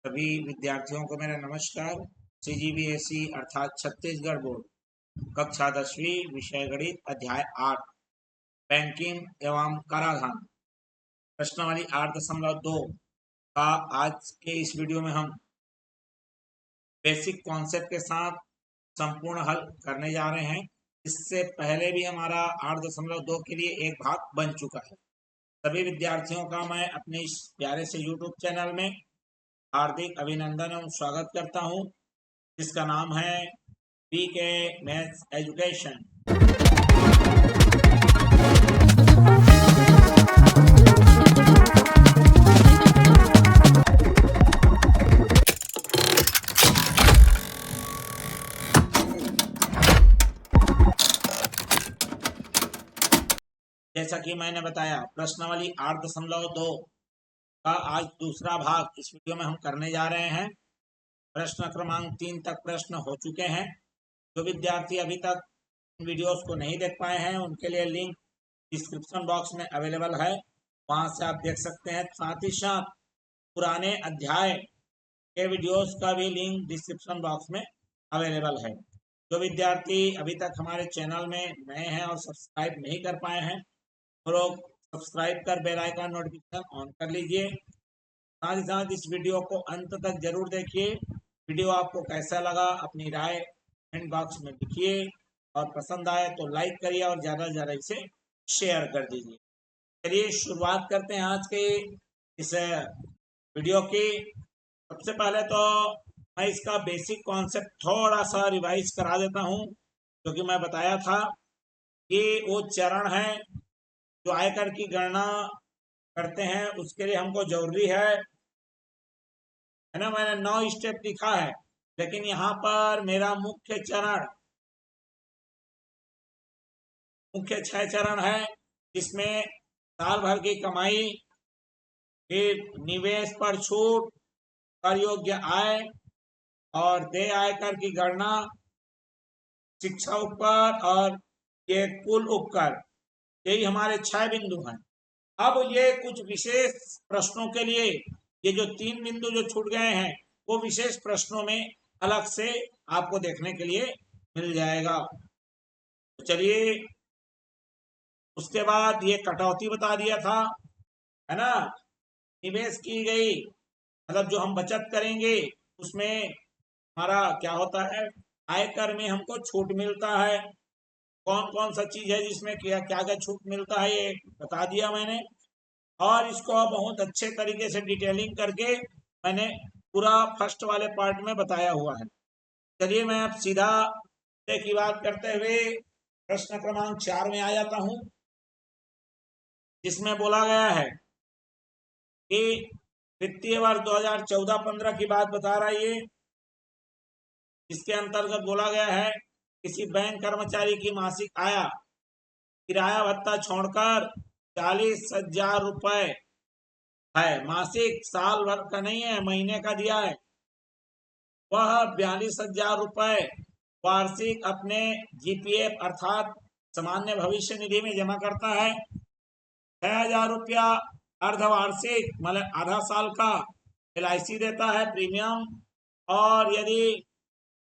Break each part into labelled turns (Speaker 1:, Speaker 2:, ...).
Speaker 1: सभी विद्यार्थियों को मेरा नमस्कार। CGBSE अर्थात छत्तीसगढ़ बोर्ड कक्षा 10वीं विषय गणित अध्याय 8 बैंकिंग एवं कराधान प्रश्नावली 8.2 का आज के इस वीडियो में हम बेसिक कॉन्सेप्ट के साथ संपूर्ण हल करने जा रहे हैं। इससे पहले भी हमारा 8.2 के लिए एक भाग बन चुका है। सभी विद्यार्थियों का मैं अपने इस प्यारे से YouTube चैनल में हार्दिक अभिनंदन एवं स्वागत करता हूं, जिसका नाम है PK मैथ्स एजुकेशन। जैसा कि मैंने बताया, प्रश्नावली 8.2 का आज दूसरा भाग इस वीडियो में हम करने जा रहे हैं। प्रश्न क्रमांक 3 तक प्रश्न हो चुके हैं। जो विद्यार्थी अभी तक वीडियोस को नहीं देख पाए हैं, उनके लिए लिंक डिस्क्रिप्शन बॉक्स में अवेलेबल है, वहां से आप देख सकते हैं। साथ ही साथ पुराने अध्याय के वीडियोस का भी लिंक डिस्क्रिप्शन बॉक्स में अवेलेबल है। जो विद्यार्थी अभी तक हमारे चैनल में नए हैं और सब्सक्राइब नहीं कर पाए हैं, वो लोग सब्सक्राइब कर बेल आइकन नोटिफिकेशन ऑन कर लीजिए। साथ ही साथ इस वीडियो को अंत तक जरूर देखिए। वीडियो आपको कैसा लगा अपनी राय कमेंट बॉक्स में लिखिए, और पसंद आए तो लाइक करिए और ज़्यादा से ज़्यादा इसे शेयर कर दीजिए। चलिए शुरुआत करते हैं आज के इस वीडियो की। सबसे पहले तो मैं इसका बेसिक कॉन्सेप्ट थोड़ा सा रिवाइज करा देता हूँ, क्योंकि मैं बताया था कि वो चरण है जो आयकर की गणना करते हैं, उसके लिए हमको जरूरी है ना। मैंने 9 स्टेप लिखा है, लेकिन यहाँ पर मेरा मुख्य 6 चरण है, जिसमें साल भर की कमाई, फिर निवेश पर छूट, कर योग्य आय और देय आयकर की गणना, शिक्षा उपकर और ये कुल उपकर, यही हमारे 6 बिंदु हैं। अब ये कुछ विशेष प्रश्नों के लिए ये जो 3 बिंदु जो छूट गए हैं, वो विशेष प्रश्नों में अलग से आपको देखने के लिए मिल जाएगा। तो चलिए, उसके बाद ये कटौती बता दिया था, है ना। निवेश की गई मतलब जो हम बचत करेंगे, उसमें हमारा क्या होता है, आयकर में हमको छूट मिलता है। कौन कौन सा चीज है जिसमें क्या क्या क्या छूट मिलता है, ये बता दिया मैंने। और इसको बहुत अच्छे तरीके से डिटेलिंग करके मैंने पूरा फर्स्ट वाले पार्ट में बताया हुआ है। चलिए, मैं अब सीधा की बात करते हुए प्रश्न क्रमांक 4 में आ जाता हूं, जिसमें बोला गया है कि वित्तीय वर्ष 2014-15 की बात बता रहा है ये। इसके अंतर्गत बोला गया है, किसी बैंक कर्मचारी की मासिक आय किराया भत्ता छोड़कर 40,000 रुपए है। मासिक साल भर का नहीं है, महीने का दिया है। वह 42,000 रुपए वार्षिक अपने GPF अर्थात सामान्य भविष्य निधि में जमा करता है। 6,000 रुपया अर्धवार्षिक मतलब आधा साल का LIC देता है प्रीमियम। और यदि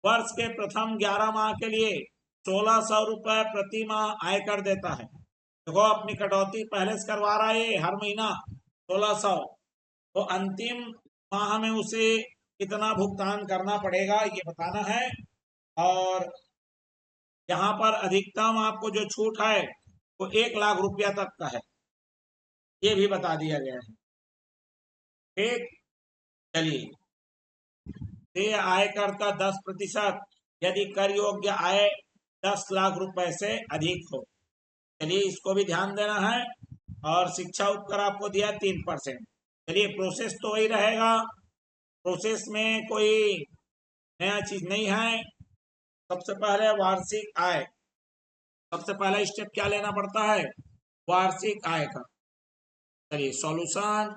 Speaker 1: वर्ष के प्रथम 11 माह के लिए 1,600 रुपए प्रति माह आयकर देता है। देखो, अपनी कटौती पहले से करवा रहा है हर महीना 1,600, तो अंतिम माह में उसे कितना भुगतान करना पड़ेगा ये बताना है। और यहाँ पर अधिकतम आपको जो छूट है वो 1,00,000 रुपया तक का है, ये भी बता दिया गया है। ठीक, चलिए। देय आयकर का 10% यदि कर योग्य आय 10 लाख रुपए से अधिक हो। चलिए, इसको भी ध्यान देना है। और शिक्षा उपकर आपको दिया 3%। चलिए, प्रोसेस तो वही रहेगा, प्रोसेस में कोई नया चीज नहीं है। सबसे पहले वार्षिक आय, सबसे पहला स्टेप क्या लेना पड़ता है, वार्षिक आय का। चलिए, सॉल्यूशन,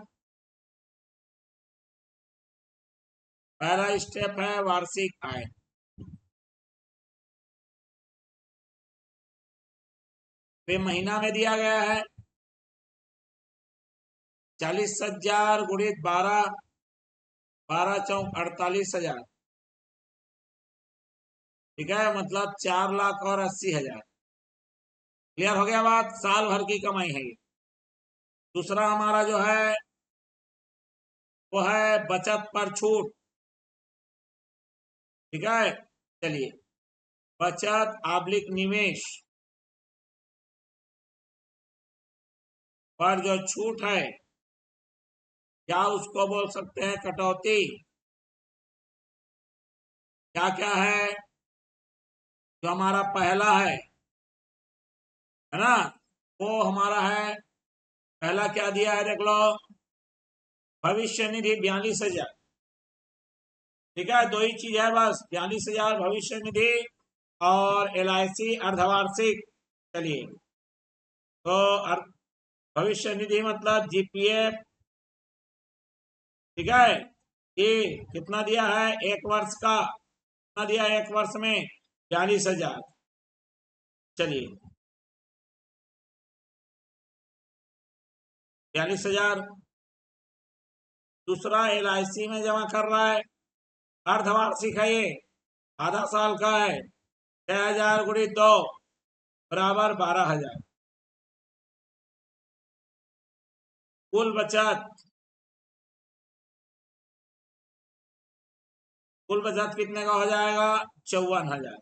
Speaker 1: पहला स्टेप है वार्षिक आय। वे महीना में दिया गया है 40,000 गुणित 12, 12 चौक 48,000, ठीक है, मतलब 4,80,000। क्लियर हो गया बात? साल भर की कमाई है ये। दूसरा हमारा जो है वो है बचत पर छूट, ठीक है। चलिए, बचत आब्लिक निवेश पर जो छूट है, क्या उसको बोल सकते हैं कटौती? क्या क्या है? जो हमारा पहला है ना, वो हमारा है, पहला क्या दिया है देख लो, भविष्य निधि 42,000, ठीक है। दो ही चीज है बस, 42,000 भविष्य निधि और LIC अर्धवार्षिक। चलिए, तो भविष्य निधि मतलब GPF, ठीक है। ये कितना दिया है? 1 वर्ष का, कितना दिया है 1 वर्ष में? 42,000। चलिए, 42,000। दूसरा LIC में जमा कर रहा है, अर्धवार्षिक है ये, आधा साल का है, 6,000 गुणित 2 बराबर 12,000। कुल बचत, कुल बचत कितने का हो जाएगा? 54,000।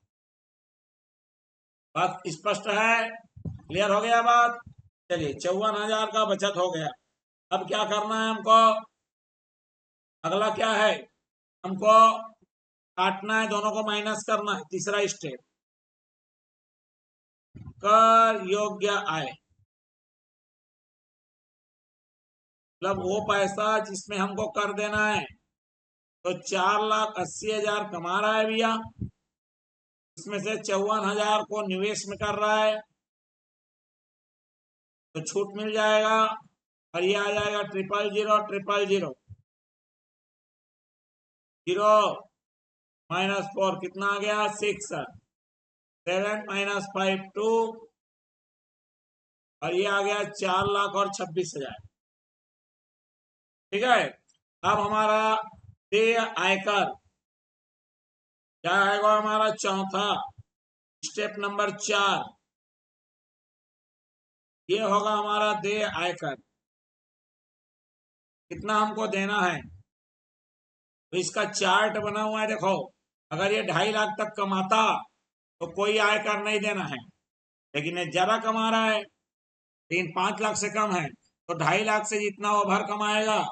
Speaker 1: बात स्पष्ट है? क्लियर हो गया बात? चलिए, 54,000 का बचत हो गया। अब क्या करना है हमको? अगला क्या है? हमको काटना है, दोनों को माइनस करना है। तीसरा स्टेप, कर योग्य आय, मतलब वो पैसा जिसमें हमको कर देना है। तो 4,80,000 कमा रहा है भैया, इसमें से 54,000 को निवेश में कर रहा है, तो छूट मिल जाएगा। और ये आ जाएगा 0000000, 0 -4 कितना आ गया? 6, 7 - 5 2, और ये आ गया 4,26,000, ठीक है। अब हमारा देय आयकर क्या आएगा? हमारा चौथा स्टेप नंबर 4, ये होगा हमारा देय आयकर। कितना हमको देना है? तो इसका चार्ट बना हुआ है, देखो। अगर ये 2.5 लाख तक कमाता तो कोई आयकर नहीं देना है, लेकिन ये ज्यादा कमा रहा है, लेकिन 5 लाख से कम है, तो 2.5 लाख से जितना ओवर कमाएगा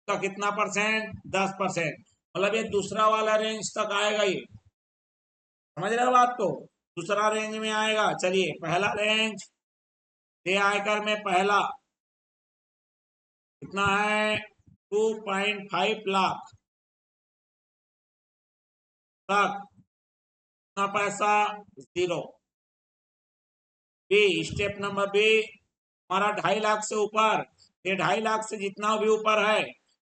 Speaker 1: तो कितना परसेंट? 10%। मतलब ये दूसरा वाला रेंज तक आएगा ये, समझ रहे हो बात को? दूसरा रेंज में आएगा। चलिए, पहला रेंज देय आयकर में पहला कितना है? 2.5 लाख तक कितना पैसा? 0। बी, स्टेप नंबर बी, हमारा 2.5 लाख से ऊपर, ये 2.5 लाख से जितना भी ऊपर है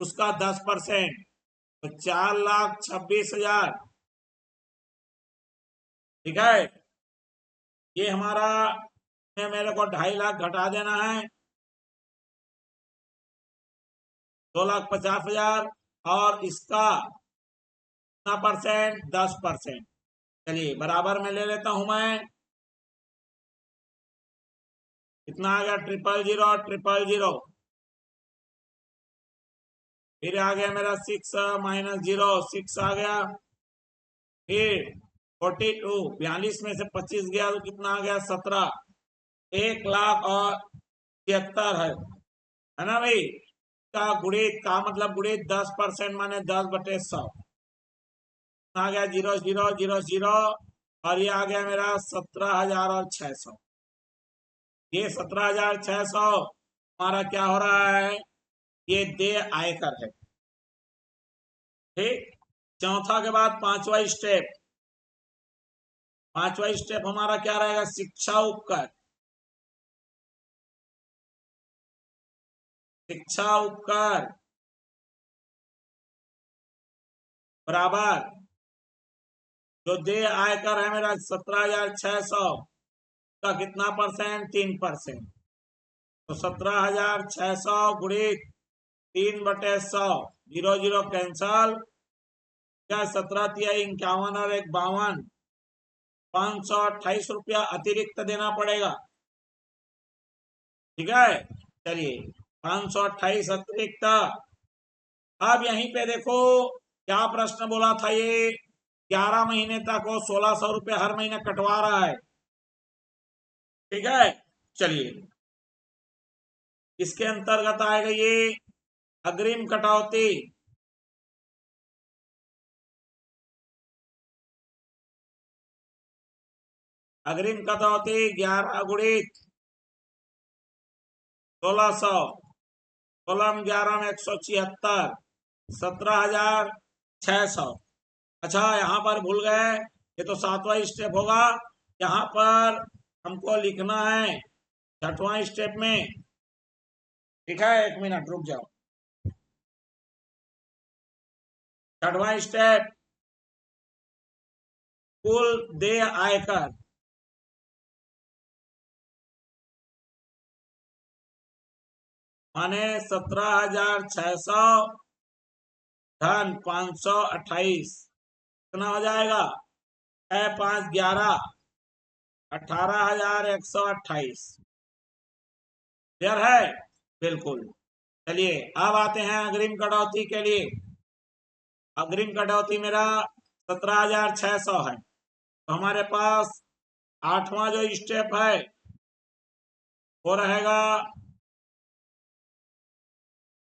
Speaker 1: उसका 10%, तो 4,26,000, ठीक है। ये हमारा मेरे को 2.5 लाख घटा देना है, 2,50,000, और इसका कितना परसेंट? 10%। चलिए, बराबर में ले लेता हूं मैं, कितना आ गया? 0000000, फिर आ गया मेरा 6 - 0, 6 आ गया, फिर 42, 42 में से 25 गया तो कितना आ गया? 17, 1,73,000 है ना भाई? का गुणित का मतलब गुणित 10% माने 10/100, आ गया 0,000,000, और ये आ गया मेरा 17,600। ये 17,600 हमारा क्या हो रहा है? ये देय आयकर है, ठीक। चौथा के बाद पांचवा स्टेप, पांचवा स्टेप हमारा क्या रहेगा? शिक्षा उपकर, शिक्षा उपकर बराबर जो देय आयकर है मेरा 17,600 का कितना परसेंट? 3%। तो 17,600 गुणित 3/100 जीरो जीरो कैंसल, क्या 17 तिहाई 51 और 1 52, 528 रुपया अतिरिक्त देना पड़ेगा। ठीक है, चलिए 528 अतिरिक्त। अब यहीं पे देखो क्या प्रश्न बोला था, ये 11 महीने तक वो 1600 रुपये हर महीने कटवा रहा है। ठीक है, चलिए इसके अंतर्गत आएगा ये अग्रिम कटौती। अग्रिम कटौती 11 गुणित 1600, 16 11 में 176, 17,600। अच्छा यहाँ पर भूल गए, ये तो 7वां स्टेप होगा, यहाँ पर हमको लिखना है 6वां स्टेप में। ठीक है, 1 मिनट रुक जाओ। 6वां स्टेप, कुल देय आयकर। माने 17,600 धन 528, कितना हो जाएगा? 6 5 11, 18,128। क्लियर है? बिल्कुल। चलिए अब आते हैं अग्रिम कटौती के लिए। अग्रिम कटौती मेरा 17,600 है, तो हमारे पास 8वां जो स्टेप है वो रहेगा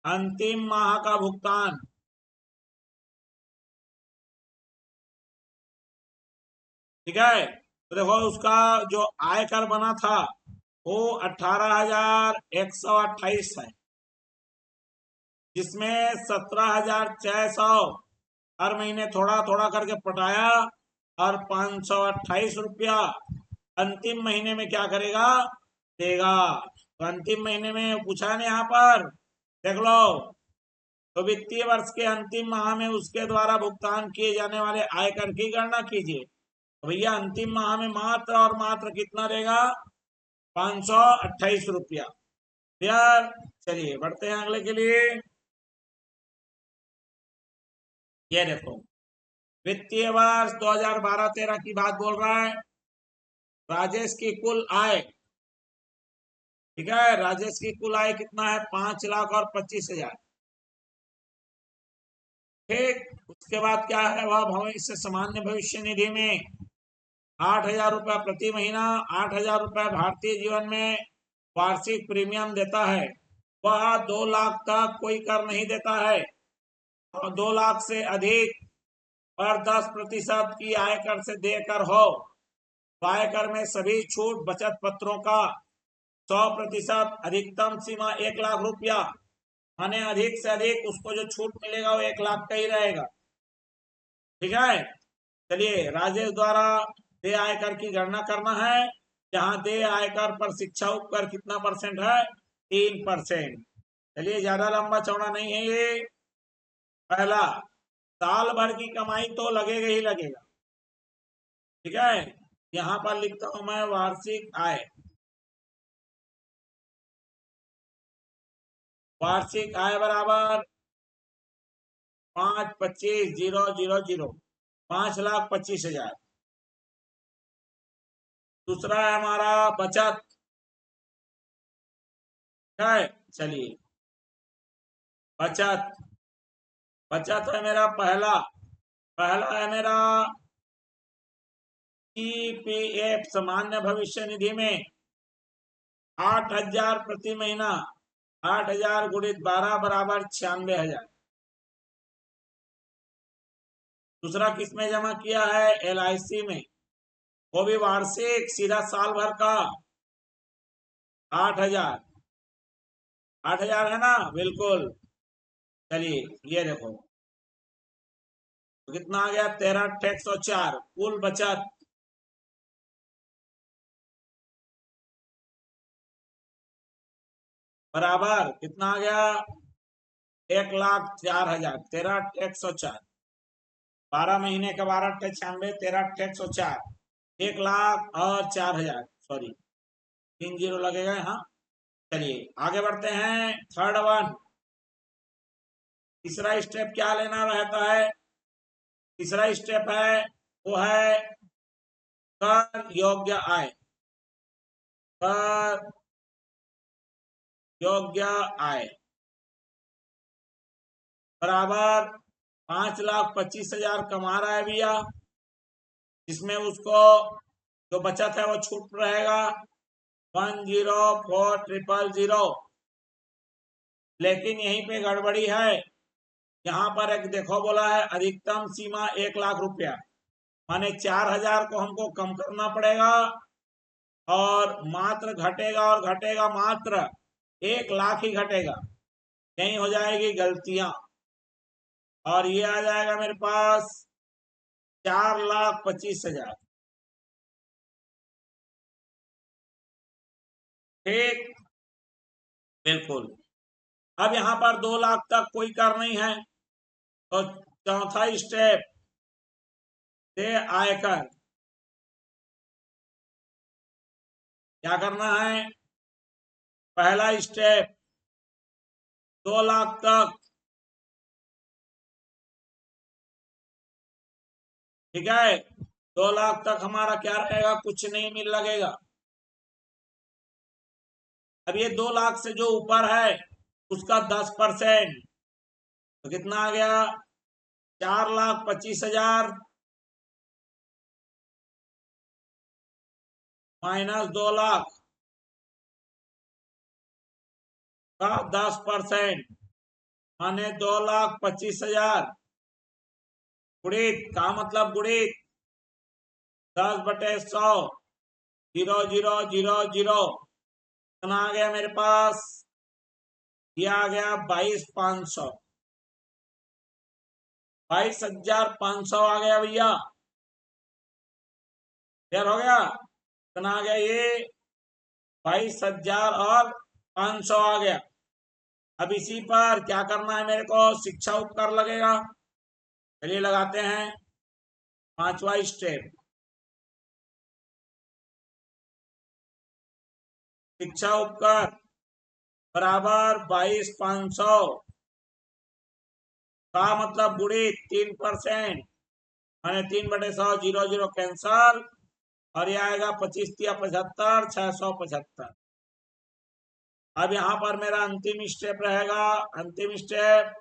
Speaker 1: अंतिम माह का भुगतान। ठीक है, तो देखो उसका जो आयकर बना था वो 18,128 है, जिसमें 17,600 हर महीने थोड़ा थोड़ा करके पटाया, और 528 रुपया अंतिम महीने में क्या करेगा? देगा। तो अंतिम महीने में पूछा है यहाँ पर, देख लो, तो वित्तीय वर्ष के अंतिम माह में उसके द्वारा भुगतान किए जाने वाले आयकर की गणना कीजिए। तो भैया अंतिम माह में मात्र और मात्र कितना देगा? 528 रुपया। यार चलिए बढ़ते हैं अगले के लिए। ये देखो वित्तीय वर्ष 2012-13 की बात बोल रहा है। राजेश की कुल आय, ठीक है, राजेश की कुल आय कितना है? 5,25,000। ठीक, उसके बाद क्या है? वह भविष्य सामान्य भविष्य निधि में 8,000 रुपया प्रति महीना, 8,000 रुपया भारतीय जीवन में वार्षिक प्रीमियम देता है। वह 2 लाख तक कोई कर नहीं देता है, और 2 लाख से अधिक पर 10% की आयकर से देकर हो, तो आयकर में सभी छूट बचत पत्रों का 100%, अधिकतम सीमा 1 लाख रुपया। माने अधिक से अधिक उसको जो छूट मिलेगा वो 1 लाख का ही रहेगा। ठीक है, चलिए राजेश द्वारा देय आयकर की गणना करना है। जहां देय आयकर पर शिक्षा उपकर कितना परसेंट है? 3%। चलिए ज्यादा लंबा चौड़ा नहीं है ये। पहला, साल भर की कमाई तो लगेगा ही लगेगा। ठीक है, यहां पर लिखता हूं मैं वार्षिक आय। वार्षिक आय बराबर 5,25,000, 5,25,000। दूसरा है हमारा बचत। है, चलिए बचत, बचत है मेरा पहला, पहला है मेरा ईपीएफ सामान्य भविष्य निधि में 8,000 प्रति महीना, 8,000 गुणित 12 बराबर 96,000। दूसरा किसमें जमा किया है? LIC में, वो भी वार्षिक, सीधा साल भर का 8,000। 8,000 है ना? बिल्कुल। चलिए ये देखो तो कितना आ गया? 13,104। कुल बचत बराबर कितना आ गया? 1,04,000। 13,104, 12 महीने का 12,96, 13,104, 1,04,000। सॉरी 3 जीरो लगेगा। हाँ, चलिए आगे बढ़ते हैं। थर्ड वन, तीसरा स्टेप क्या लेना रहता है? तीसरा स्टेप है वो है कर योग्य आय। कर योग्य आय बराबर 5,25,000 कमा रहा है भैया, जिसमें उसको जो बचत है वो छूट रहेगा 104,000। लेकिन यहीं पे गड़बड़ी है, यहाँ पर एक देखो बोला है अधिकतम सीमा 1,00,000 रुपया, माने 4,000 को हमको कम करना पड़ेगा और मात्र घटेगा और घटेगा मात्र 1,00,000 ही घटेगा। यही हो जाएगी गलतियां और ये आ जाएगा मेरे पास 4,25,000। ठीक, बिल्कुल। अब यहाँ पर 2,00,000 तक कोई कर नहीं है, तो चौथा स्टेप से आयकर क्या करना है? पहला स्टेप 2,00,000 तक, ठीक है, 2,00,000 तक हमारा क्या रहेगा? कुछ नहीं मिल लगेगा। अब ये 2,00,000 से जो ऊपर है उसका 10%, तो कितना आ गया? 4,25,000 माइनस 2,00,000 का 10%, माने 2,25,000 गुणित का मतलब गुणित 10/100, 0,0,0,0 कितना आ गया मेरे पास? ये आ गया 22,500, 22,500 आ गया भैया। क्लियर हो गया? कितना आ गया? ये 22,500 आ गया। अब इसी पर क्या करना है मेरे को? शिक्षा उपकर लगेगा। चलिए लगाते हैं पांचवा स्टेप। शिक्षा उपकर बराबर 22,500 का मतलब गुणित 3%, माने 3/100, 0,0 कैंसल और ये आएगा 25×75, 675। अब यहाँ पर मेरा अंतिम स्टेप रहेगा। अंतिम स्टेप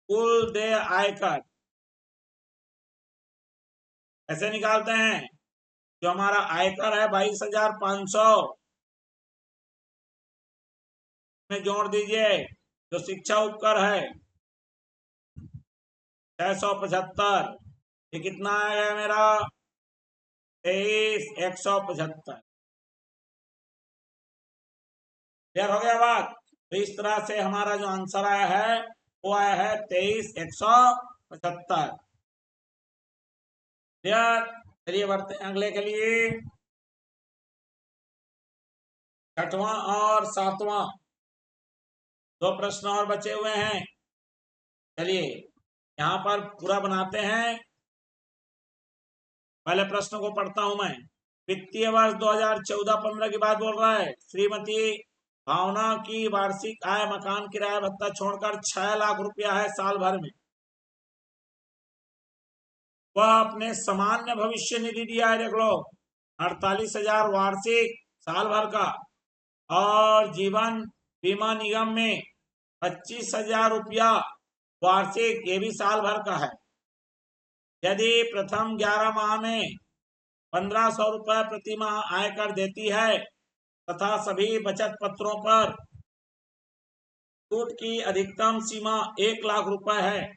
Speaker 1: कुल देय आयकर ऐसे निकालते हैं। जो हमारा आयकर है 22,500 में जोड़ दीजिए जो शिक्षा उपकर है 675, ये कितना आ गया मेरा? 23,175। क्लियर हो गया बात? तो इस तरह से हमारा जो आंसर आया है वो आया है 23,175। क्लियर? चलिए बढ़ते हैं अगले के लिए। छठवां और सातवां दो प्रश्न और बचे हुए हैं। चलिए यहाँ पर पूरा बनाते हैं। पहले प्रश्न को पढ़ता हूं मैं। वित्तीय वर्ष 2014-15 की बात बोल रहा है। श्रीमती भावना की वार्षिक आय मकान किराया भत्ता छोड़कर 6,00,000 रुपया है साल भर में। वह अपने सामान्य भविष्य निधि दिया है, देख लो 48,000 वार्षिक साल भर का, और जीवन बीमा निगम में 25,000 रुपया वार्षिक, ये भी साल भर का है। यदि प्रथम 11 माह में 1,500 रुपये प्रति माह आयकर देती है तथा सभी बचत पत्रों पर छूट की अधिकतम सीमा 1,00,000 रुपए है,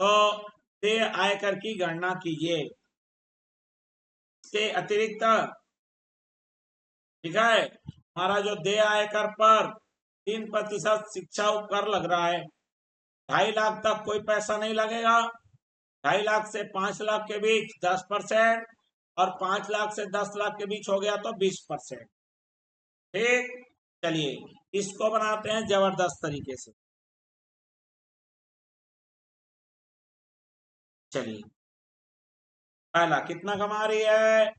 Speaker 1: तो देय आयकर की गणना कीजिए। इसके अतिरिक्त, ठीक है, हमारा जो देय आयकर पर 3% शिक्षा उपकर लग रहा है। 2,50,000 तक कोई पैसा नहीं लगेगा। 2,50,000 से 5,00,000 के बीच 10% और 5,00,000 से 10,00,000 के बीच हो गया तो 20%। ठीक, चलिए इसको बनाते हैं जबरदस्त तरीके से। चलिए पहला कितना कमा रही है?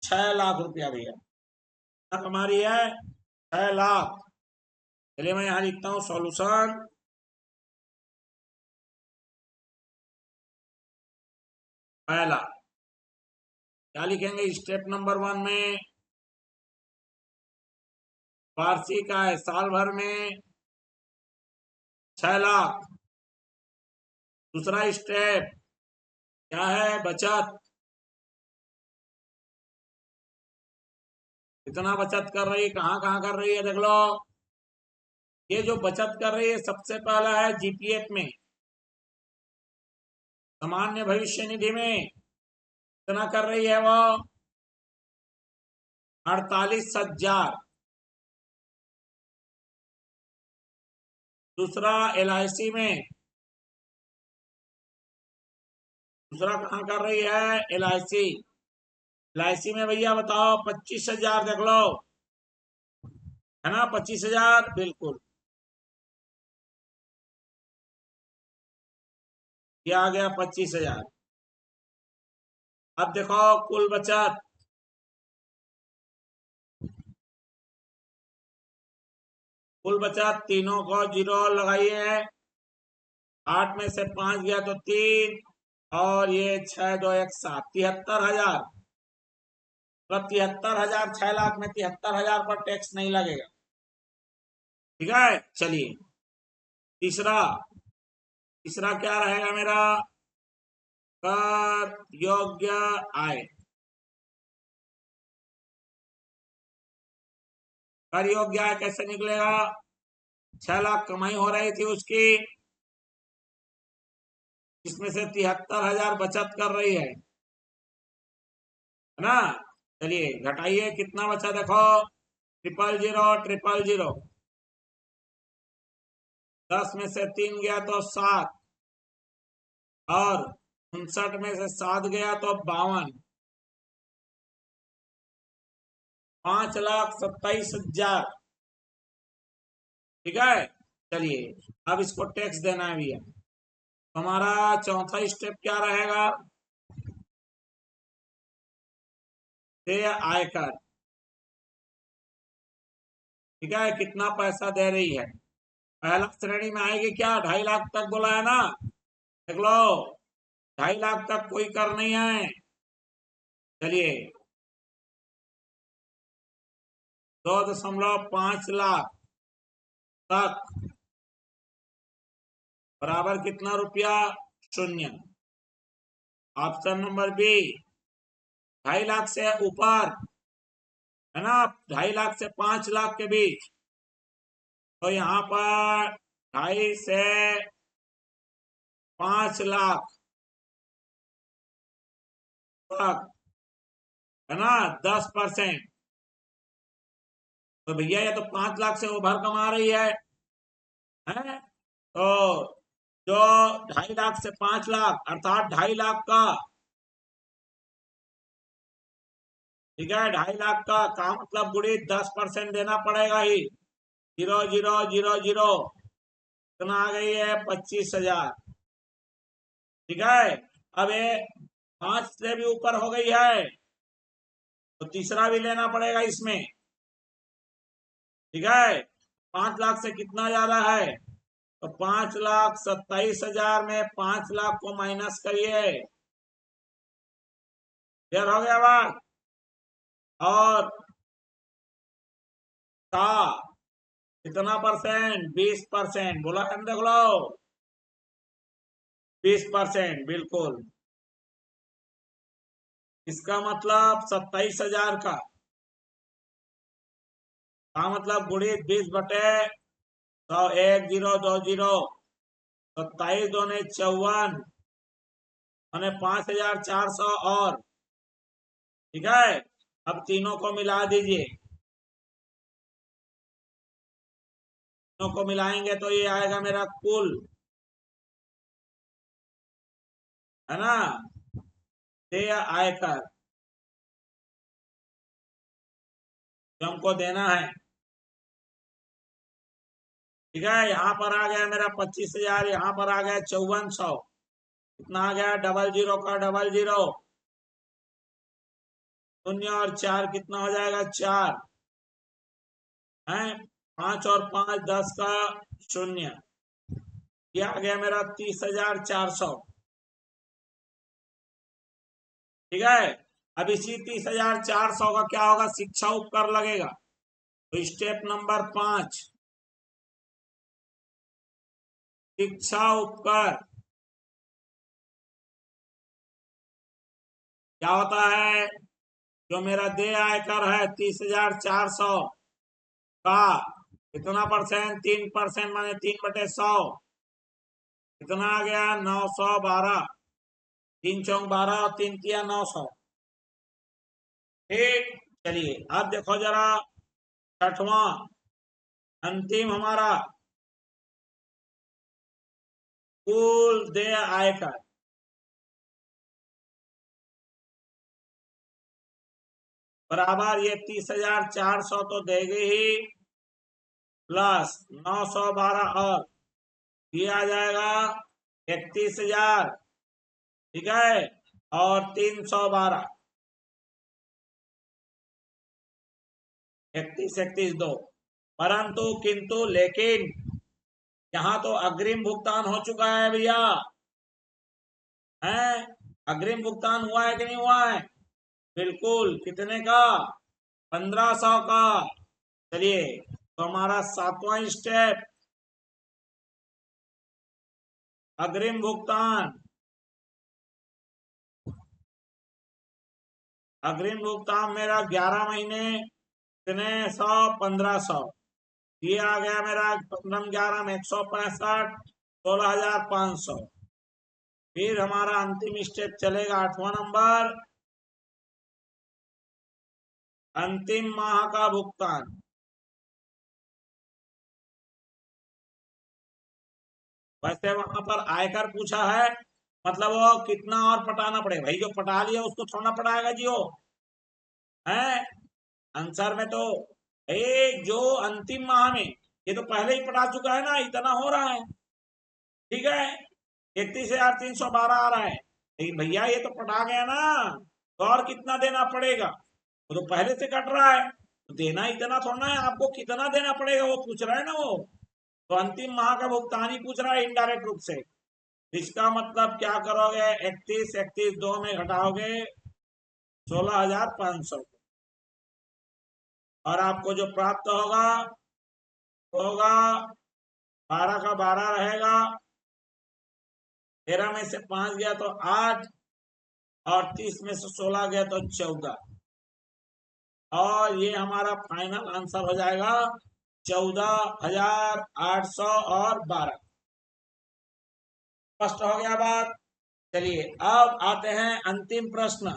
Speaker 1: 6,00,000 रुपया भैया। कितना कमा रही है? 6,00,000। चलिए मैं यहाँ लिखता हूँ सॉल्यूशन। पहला क्या लिखेंगे स्टेप नंबर 1 में? वार्षिक आय साल भर में 6 लाख। दूसरा स्टेप क्या है? बचत। कितना बचत कर रही है, कहाँ कहाँ कर रही है देख लो। ये जो बचत कर रही है सबसे पहला है जीपीएफ में, सामान्य भविष्य निधि में। कितना कर रही है वो? 48,000। दूसरा एलआईसी में। दूसरा कहाँ कर रही है? एलआईसी। एलआईसी में भैया बताओ 25,000 देख लो, है ना? 25,000 बिल्कुल। ये आ गया 25,000। अब देखो कुल बचत। कुल बचत तीनों को जीरो लगाइए। 8 में से 5 गया तो 3, और ये 6 2 1 7, 73,000। मतलब 73,000, 6 लाख में 73,000 पर टैक्स नहीं लगेगा। ठीक है, चलिए तीसरा। तीसरा क्या रहेगा मेरा? कर योग्य आय। कर योग्य आय कैसे निकलेगा? 6 लाख कमाई हो रही थी उसकी, इसमें से 73,000 बचत कर रही है ना? चलिए घटाइए, कितना बचा देखो? 000 000। 10 में से 3 गया तो 7, और 59 में से 7 गया तो 52। 5,27,000। ठीक है, चलिए अब इसको टैक्स देना है भैया। हमारा चौथा स्टेप क्या रहेगा? देय आयकर। ठीक है, कितना पैसा दे रही है? पहला श्रेणी में आएगी क्या? 2.5 लाख तक बोला है ना? देख लो, 2.5 लाख तक कोई कर नहीं है। चलिए 2.5 लाख तक बराबर कितना रुपया? 0। Option number B. 2.5 लाख से ऊपर, है ना? 2.5 लाख से 5 लाख के बीच, तो यहाँ पर 2.5 से 5 लाख तक, है ना, 10%। तो भैया ये तो 5 लाख से ओवर कमा रही है? तो जो 2.5 लाख से 5 लाख, अर्थात 2.5 लाख का, ठीक है, 2.5 लाख का मतलब बुढ़ी 10% देना पड़ेगा ही। 0,0,0,0 कितना आ गई है? 25,000। ठीक है, अब ये 5 से भी ऊपर हो गई है, तो तीसरा भी लेना पड़ेगा इसमें। ठीक है, 5 लाख से कितना ज्यादा है? तो 5,27,000 में 5 लाख को माइनस करिए। क्लियर हो गया बात? और का कितना परसेंट? 20%। बोला है, देख लो 20%, बिल्कुल। इसका मतलब 27,000 का मतलब बुढ़ी 20/100, 1020, 27 दूने 54, और 5,400 और। ठीक है, अब तीनों को मिला दीजिए। तीनों को मिलाएंगे तो ये आएगा मेरा कुल, है ना, देय आयकर जो हमको देना है। ठीक है, यहाँ पर आ गया मेरा 25,000, यहाँ पर आ गया 5400। कितना आ गया? 00 का 00, 0 और 4 कितना हो जाएगा? 4 है। 5 और 5 10 का 0। ये आ गया मेरा 30,400। ठीक है। अब इसी 30,400 का क्या होगा, शिक्षा उपकर लगेगा। तो स्टेप नंबर 5, शिक्षा उपकर क्या होता है, जो मेरा देय आयकर है 30,400 का कितना परसेंट, 3% माने 3/100, कितना आ गया 912, 3 चौक 12 और 3 तिया 900। ठीक, चलिए अब देखो जरा छठवां अंतिम हमारा कुल देय आयकर बराबर ये 30,400 तो देगी ही, प्लस 912 और ये आ जाएगा 31,000, ठीक है, और 312, 31 2, परंतु किंतु लेकिन यहाँ तो अग्रिम भुगतान हो चुका है भैया, है अग्रिम भुगतान हुआ है कि नहीं हुआ है, बिल्कुल, कितने का, 1,500 का। चलिए तो हमारा 7वां स्टेप, अग्रिम भुगतान, अग्रिम भुगतान मेरा 11 महीने कितने 100, 1,500, ये आ गया मेरा 15 11 में 165, 16,500। फिर हमारा अंतिम स्टेप चलेगा 8वां नंबर, अंतिम माह का भुगतान। वैसे वहां पर आयकर पूछा है, मतलब वो कितना और पटाना पड़ेगा, भाई जो पटा लिया उसको छोड़ना पड़ेगा जी, वो है आंसर में तो, जो अंतिम माह में, ये तो पहले ही पटा चुका है ना, इतना हो रहा है, ठीक है, 31,312 आ रहा है, लेकिन भैया ये तो पटा गया ना, तो और कितना देना पड़ेगा, वो तो पहले से कट रहा है, तो देना इतना थोड़ा है, आपको कितना देना पड़ेगा वो पूछ रहा है ना वो, तो अंतिम माह का भुगतान ही पूछ रहा है इनडायरेक्ट रूप से। इसका मतलब क्या करोगे, 31 2 में घटाओगे 16,500, और आपको जो प्राप्त होगा होगा 12 का 12 रहेगा, 13 में से 5 गया तो 8, और 30 में से 16 गया तो 14, और ये हमारा फाइनल आंसर हो जाएगा 14,800 और 12। स्पष्ट हो गया बात। चलिए अब आते हैं अंतिम प्रश्न,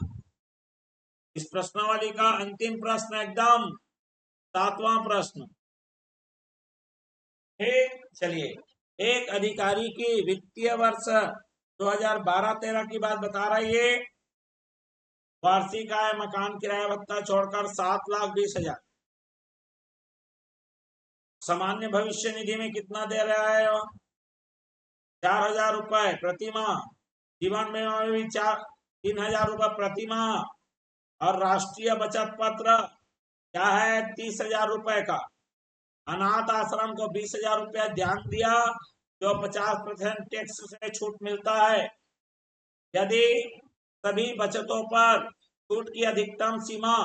Speaker 1: इस प्रश्नावली का अंतिम प्रश्न एकदम 7वां प्रश्न। ठीक, चलिए, एक अधिकारी की वित्तीय वर्ष 2012-13 की बात बता रही है, वार्षिक आय मकान किराया भत्ता छोड़कर 7,20,000, सामान्य भविष्य निधि में कितना दे रहा है, 4,000 रुपए प्रति माह, जीवन बीमा में भी 3,000 रुपए प्रति माह, और राष्ट्रीय बचत पत्र क्या है 30,000 रुपए का, अनाथ आश्रम को 20,000 रुपया ध्यान दिया, जो 50% टैक्स से छूट मिलता है, यदि सभी बचतों पर छूट की अधिकतम सीमा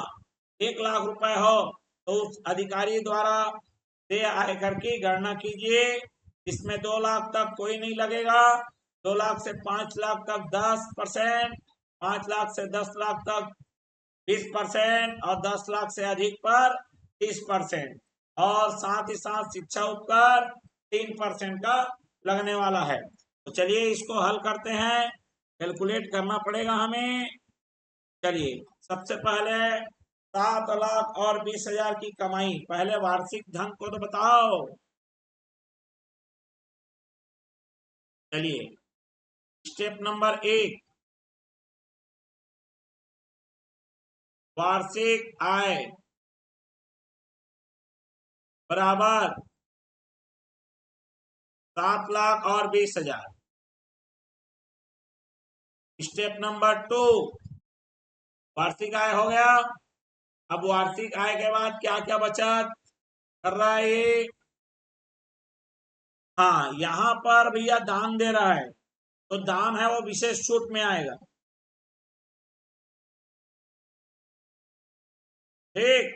Speaker 1: 1,00,000 रुपए हो, तो उस अधिकारी द्वारा देय आयकर की गणना कीजिए, इसमें 2,00,000 तक कोई नहीं लगेगा, 2,00,000 से 5,00,000 तक 10%, 5,00,000 से 10,00,000 तक 20%, और 10,00,000 से अधिक पर 30%, और साथ ही साथ शिक्षा उपकर 3% का लगने वाला है। तो चलिए इसको हल करते हैं, कैलकुलेट करना पड़ेगा हमें। चलिए सबसे पहले 7,00,000 और 20,000 की कमाई, पहले वार्षिक धन को तो बताओ। चलिए स्टेप नंबर 1, वार्षिक आय बराबर 7,00,000 और 20,000। स्टेप नंबर 2, वार्षिक आय हो गया, अब वार्षिक आय के बाद क्या क्या बचत कर रहा है ये, हाँ यहाँ पर भैया दान दे रहा है, तो दान है वो विशेष छूट में आएगा, ठीक,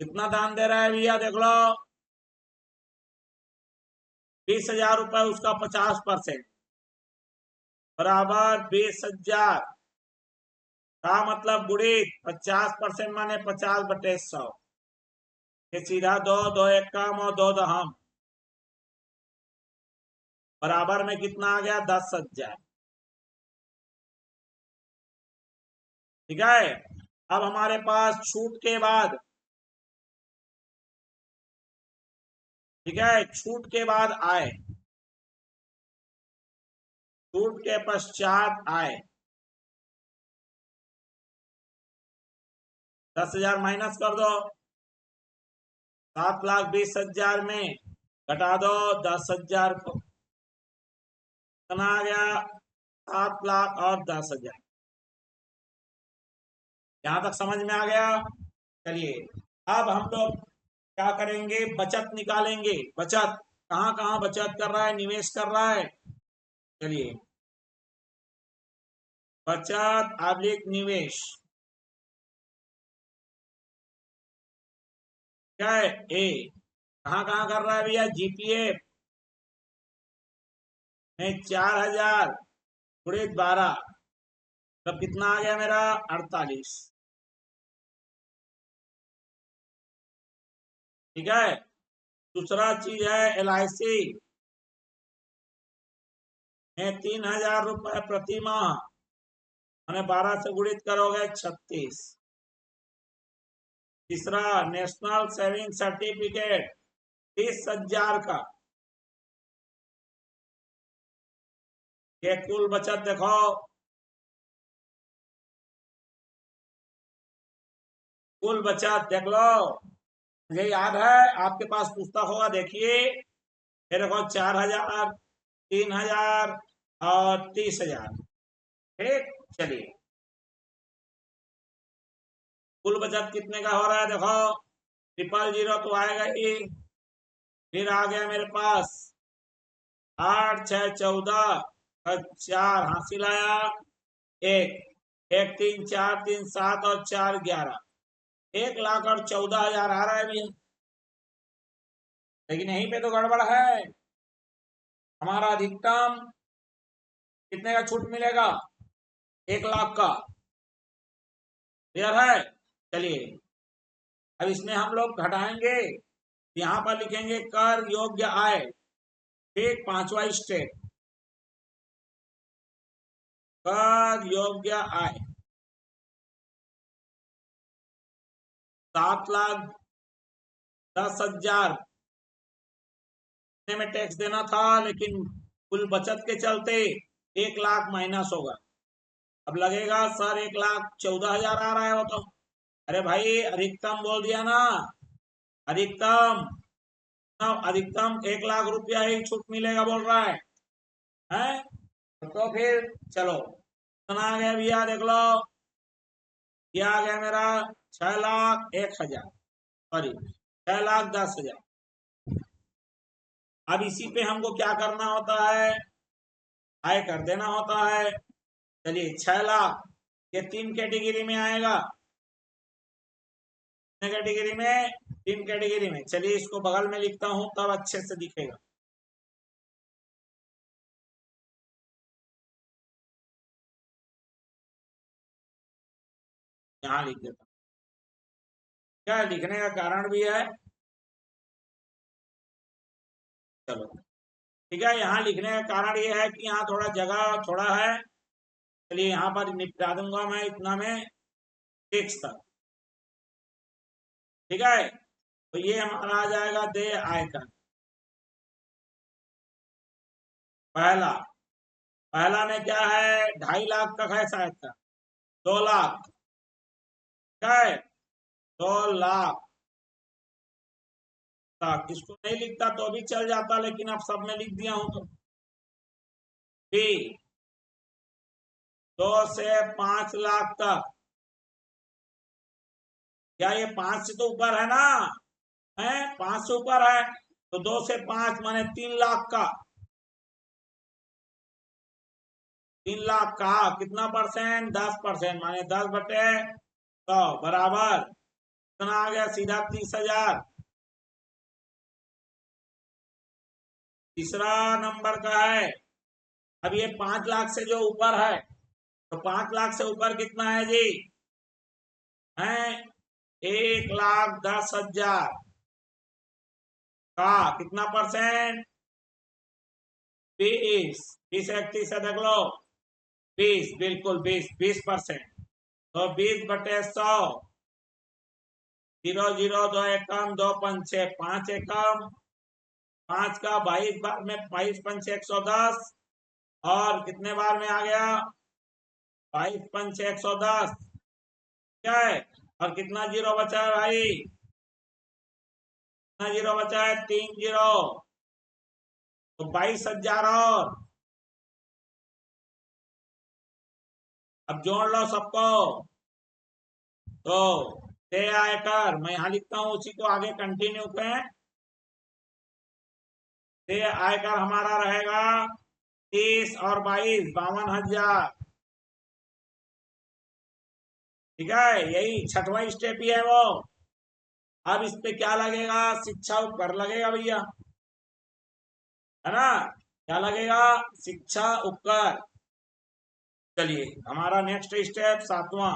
Speaker 1: कितना दान दे रहा है भैया देख लो, 20,000 रुपए, उसका 50% बराबर 20,000 का मतलब गुणित 50% माने 50/100, ये सीधा 2 2 एक काम और 2 दहम, बराबर में कितना आ गया 10,000। ठीक है, अब हमारे पास छूट के बाद, ठीक है, छूट के बाद आए, छूट के पश्चात आए, 10,000 माइनस कर दो, 7,20,000 में घटा दो 10,000 को, कितना आ गया 7 लाख और 10,000। यहां तक समझ में आ गया। चलिए अब हम लोग क्या करेंगे, बचत निकालेंगे। बचत कहाँ कहाँ बचत कर रहा है, निवेश कर रहा है। चलिए बचत आब्लिक निवेश क्या है, ए कहाँ कहाँ कर रहा है भैया, जीपीएफ में 4,000 गुणित 12, तब कितना आ गया मेरा 48। ठीक है, दूसरा चीज है LIC में 3,000 रुपए प्रति माह, मैंने 12 से गुणित करोगे 36। तीसरा नेशनल सेविंग सर्टिफिकेट 30,000 का, ये कुल बचत देखो, कुल बचत देख लो, मुझे याद है आपके पास पुस्तक होगा, देखिए ये देखो 4,000, 3,000 और 30,000। ठीक, चलिए कुल बचत कितने का हो रहा है देखो, 000 तो आएगा ही, फिर आ गया मेरे पास 8 6 14 4 हासिल आया, एक 1 3 4 3 7 और 4 11, 1,14,000 आ रहा है भैया। लेकिन यहीं पे तो गड़बड़ है, हमारा अधिकतम कितने का छूट मिलेगा, 1,00,000 का, क्लियर है। चलिए अब इसमें हम लोग घटाएंगे, यहाँ पर लिखेंगे कर योग्य आय, ठीक, 5वां स्टेप, कर योग्य आय 7,10,000 में टैक्स देना था, लेकिन कुल बचत के चलते 1,00,000 माइनस होगा। अब लगेगा सर 1,14,000 आ रहा है वो तो, अरे भाई अधिकतम बोल दिया ना, अधिकतम, अधिकतम 1,00,000 रुपया ही छूट मिलेगा बोल रहा है, हैं? तो फिर चलो कितना आ गया भैया देख लो, ये आ गया मेरा 6,01,000, सॉरी 6,10,000। अब इसी पे हमको क्या करना होता है, आय कर देना होता है। चलिए 6,00,000 ये 3 कैटेगरी में आएगा, कैटेगरी में 3 कैटेगरी में। चलिए इसको बगल में लिखता हूं तब अच्छे से दिखेगा, यहाँ लिख देता हूं, क्या लिखने का कारण भी है, चलो ठीक है, यहाँ लिखने का कारण ये है कि यहाँ थोड़ा जगह थोड़ा है, चलिए यहाँ पर निपटा दूंगा मैं इतना में, फिक्स था। ठीक है, तो ये हमारा आ जाएगा देय आयकर। पहला, पहला में क्या है, 2.5 लाख तक है शायद का, 2,00,000, क्या है 2,00,000 तक, इसको नहीं लिखता तो भी चल जाता, लेकिन अब सब में लिख दिया हूं तो। बी 2 से 5,00,000 तक, क्या ये 5 से तो ऊपर है ना, है 5 से ऊपर है, तो 2 से 5 माने 3,00,000 का, 3,00,000 का कितना परसेंट, 10%, माने 10/100 बराबर कितना आ गया सीधा 30,000। तीसरा नंबर का है। अब ये 5 लाख से जो ऊपर है, तो 5 लाख से ऊपर कितना है जी? है 1,10,000 का कितना परसेंट? 20 31 से देख लो 20, बिल्कुल 20%। तो 20/100, 0 0 2 एकम 2 पंचे 5 एकम, 5 का 22 बार में 22 पंचे 110, और कितने बार में आ गया? 22 पंचे 110। क्या है? और कितना जीरो बचा है भाई? कितना जीरो बचा है? 3 जीरो। तो 22,000 और अब जोड़ लो सबको। तो दे आयकर मैं यहां लिखता हूं, उसी को आगे कंटिन्यू करें। दे आयकर हमारा रहेगा 30 और 22 52,000। ठीक है, यही छठवां स्टेप ही है वो। अब इस पे क्या लगेगा? शिक्षा उपकर लगेगा भैया, है ना? क्या लगेगा? शिक्षा उपकर। चलिए हमारा नेक्स्ट स्टेप 7वां।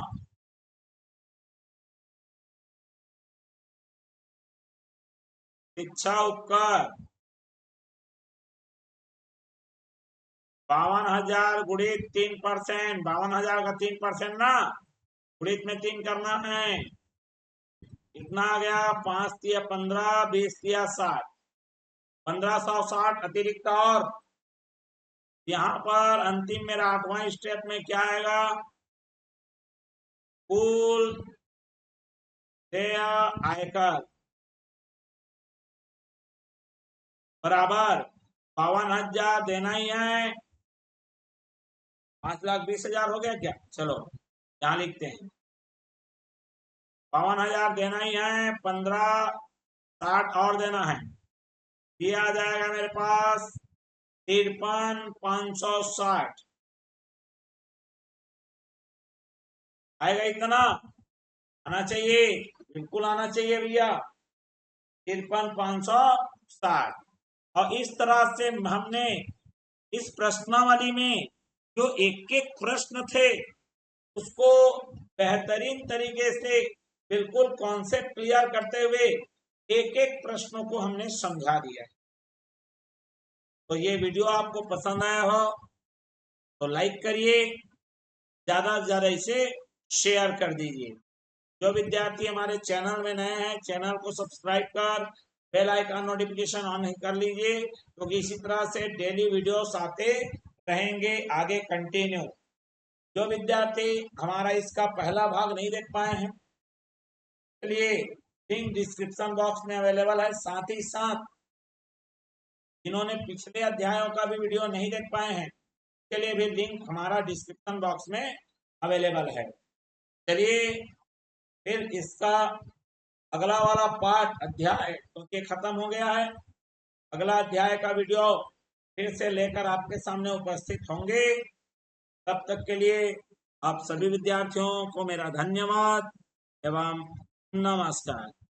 Speaker 1: शिक्षा उपकर 52,000 गुणित 3%। 52,000 का 3% ना, गुणित में 3 करना है। कितना आ गया? 5 तिया 15, 20 तिया 60, 1560 अतिरिक्त। और यहाँ पर अंतिम मेरा 8वां स्टेप में क्या आएगा? कुल देय आयकर बराबर 52,000 देना ही है। 5,20,000 हो गया क्या? चलो यहाँ लिखते हैं 52,000 देना ही है, 1560 और देना है। ये आ जाएगा मेरे पास 53,560 आएगा। इतना आना चाहिए, बिल्कुल आना चाहिए भैया, 53,560। और इस तरह से हमने इस प्रश्नावली में जो एक एक प्रश्न थे उसको बेहतरीन तरीके से बिल्कुल कॉन्सेप्ट क्लियर करते हुए एक एक प्रश्नों को हमने समझा दिया। तो ये वीडियो आपको पसंद आया हो तो लाइक करिए, ज्यादा से ज्यादा इसे शेयर कर दीजिए। जो विद्यार्थी हमारे चैनल में नए हैं, चैनल को सब्सक्राइब कर बेल आइकन नोटिफिकेशन ऑन कर लीजिए, क्योंकि इसी तरह से डेली वीडियोस आते रहेंगे आगे कंटिन्यू। जो विद्यार्थी हमारा इसका पहला भाग नहीं देख पाए हैं, लिए लिंक डिस्क्रिप्शन बॉक्स में अवेलेबल है। साथ ही साथ जिन्होंने पिछले अध्यायों का भी वीडियो नहीं देख पाए हैं, के लिए भी लिंक हमारा डिस्क्रिप्शन बॉक्स में अवेलेबल है। चलिए फिर इसका अगला वाला पार्ट अध्याय क्योंकि खत्म हो गया है, अगला अध्याय का वीडियो फिर से लेकर आपके सामने उपस्थित होंगे। तब तक के लिए आप सभी विद्यार्थियों को मेरा धन्यवाद एवं नमस्कार।